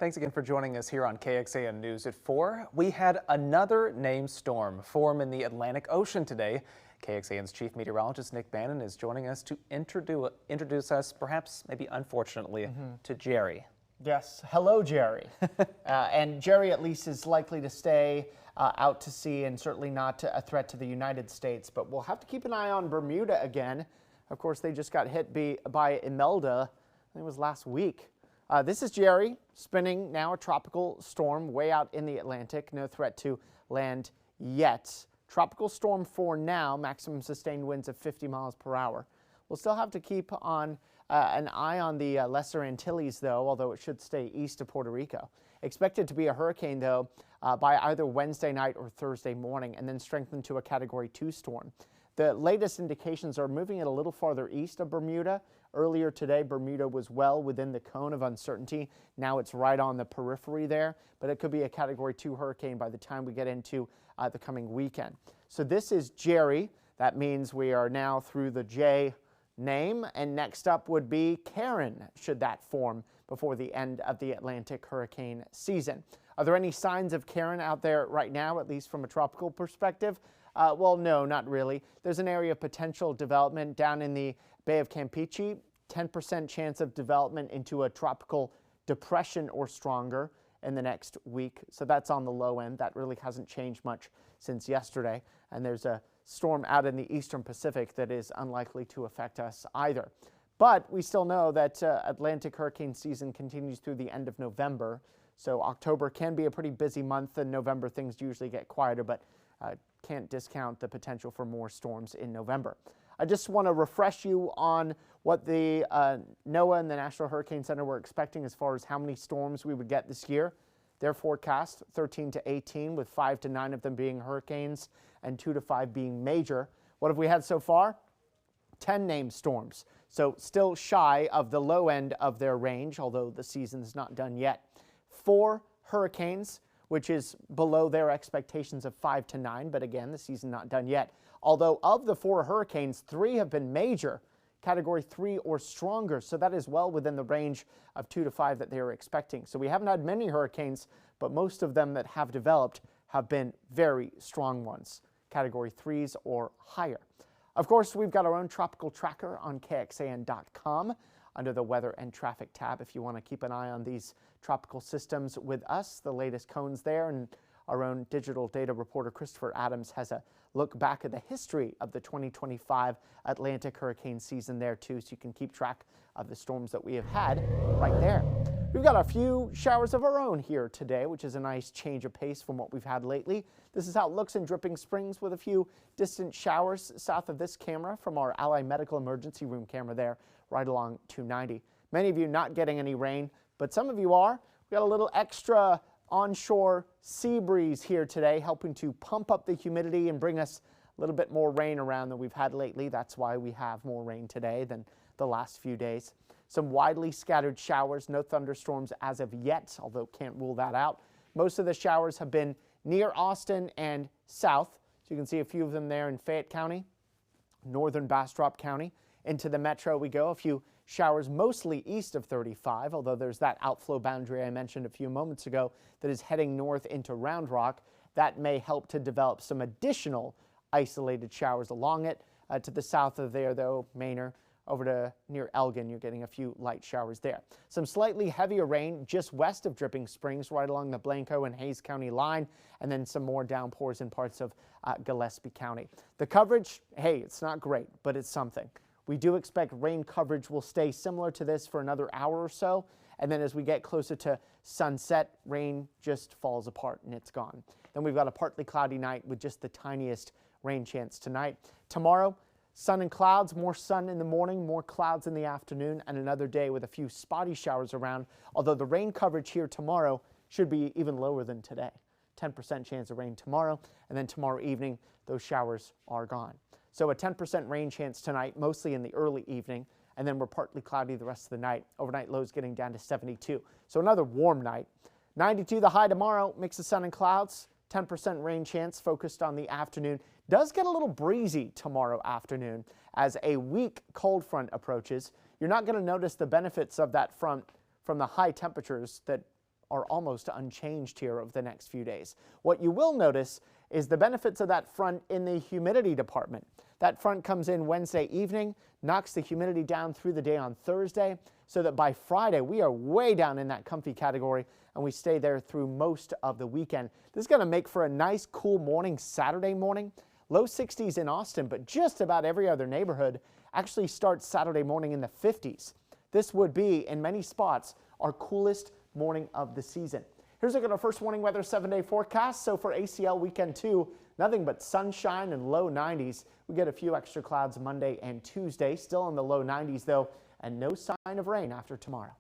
Thanks again for joining us here on KXAN News at 4. We had another named storm form in the Atlantic Ocean today. KXAN's chief meteorologist Nick Bannin is joining us to introduce us, perhaps maybe unfortunately, to Jerry. Yes, hello Jerry. And Jerry at least is likely to stay out to sea and certainly not a threat to the United States, but we'll have to keep an eye on Bermuda again. Of course, they just got hit by Imelda, I think it was last week. This is Jerry, spinning now a tropical storm way out in the Atlantic. No threat to land yet. Tropical storm for now, maximum sustained winds of 50 miles per hour. We'll still have to keep on an eye on the Lesser Antilles, though, although it should stay east of Puerto Rico. Expected to be a hurricane, though, by either Wednesday night or Thursday morning, and then strengthen to a Category 2 storm. The latest indications are moving it a little farther east of Bermuda. Earlier today, Bermuda was well within the cone of uncertainty. Now it's right on the periphery there, but it could be a Category 2 hurricane by the time we get into the coming weekend. So this is Jerry. That means we are now through the J name, and next up would be Karen, should that form before the end of the Atlantic hurricane season. Are there any signs of Karen out there right now, at least from a tropical perspective? Well, no, not really. There's an area of potential development down in the Bay of Campeche, 10% chance of development into a tropical depression or stronger in the next week. So that's on the low end. That really hasn't changed much since yesterday. And there's a storm out in the eastern Pacific that is unlikely to affect us either. But we still know that Atlantic hurricane season continues through the end of November. So October can be a pretty busy month, and November things usually get quieter, but can't discount the potential for more storms in November. I just want to refresh you on what the NOAA and the National Hurricane Center were expecting as far as how many storms we would get this year. Their forecast, 13 to 18, with 5 to 9 of them being hurricanes and 2 to 5 being major. What have we had so far? 10 named storms. So still shy of the low end of their range, although the season's not done yet. 4 hurricanes, which is below their expectations of 5 to 9, but again, the season not done yet. Although of the 4 hurricanes, 3 have been major, Category 3 or stronger, so that is well within the range of 2 to 5 that they were expecting. So we haven't had many hurricanes, but most of them that have developed have been very strong ones, Category 3s or higher. Of course, we've got our own tropical tracker on KXAN.com under the Weather and Traffic tab if you want to keep an eye on these tropical systems with us, the latest cones there, and our own digital data reporter Christopher Adams has a look back at the history of the 2025 Atlantic hurricane season there too, so you can keep track of the storms that we have had right there. We've got a few showers of our own here today, which is a nice change of pace from what we've had lately. This is how it looks in Dripping Springs with a few distant showers south of this camera from our Ally Medical Emergency Room camera there, right along 290. Many of you not getting any rain, but some of you are. We got a little extra onshore sea breeze here today, helping to pump up the humidity and bring us a little bit more rain around than we've had lately. That's why we have more rain today than the last few days. Some widely scattered showers, no thunderstorms as of yet, although can't rule that out. Most of the showers have been near Austin and south. So you can see a few of them there in Fayette County, northern Bastrop County. Into the metro we go, a few showers mostly east of 35, although there's that outflow boundary I mentioned a few moments ago that is heading north into Round Rock. That may help to develop some additional isolated showers along it. To the south of there, though, Manor, over to near Elgin, you're getting a few light showers there. Some slightly heavier rain just west of Dripping Springs, right along the Blanco and Hayes County line, and then some more downpours in parts of Gillespie County. The coverage, hey, it's not great, but it's something. We do expect rain coverage will stay similar to this for another hour or so, and then as we get closer to sunset, rain just falls apart and it's gone. Then we've got a partly cloudy night with just the tiniest rain chance tonight. Tomorrow, sun and clouds, more sun in the morning, more clouds in the afternoon, and another day with a few spotty showers around, although the rain coverage here tomorrow should be even lower than today. 10% chance of rain tomorrow, and then tomorrow evening, those showers are gone. So a 10% rain chance tonight, mostly in the early evening, and then we're partly cloudy the rest of the night. Overnight lows getting down to 72. So another warm night. 92 the high tomorrow, mix of sun and clouds, 10% rain chance focused on the afternoon. Does get a little breezy tomorrow afternoon as a weak cold front approaches. You're not going to notice the benefits of that front from the high temperatures that are almost unchanged here over the next few days. What you will notice is the benefits of that front in the humidity department. That front comes in Wednesday evening, knocks the humidity down through the day on Thursday, so that by Friday we are way down in that comfy category and we stay there through most of the weekend. This is going to make for a nice cool morning Saturday morning. Low 60s in Austin, but just about every other neighborhood actually starts Saturday morning in the 50s. This would be, in many spots, our coolest morning of the season. Here's a look at our first warning weather 7-day forecast. So for ACL weekend 2, nothing but sunshine and low 90s. We get a few extra clouds Monday and Tuesday, still in the low 90s though, and no sign of rain after tomorrow.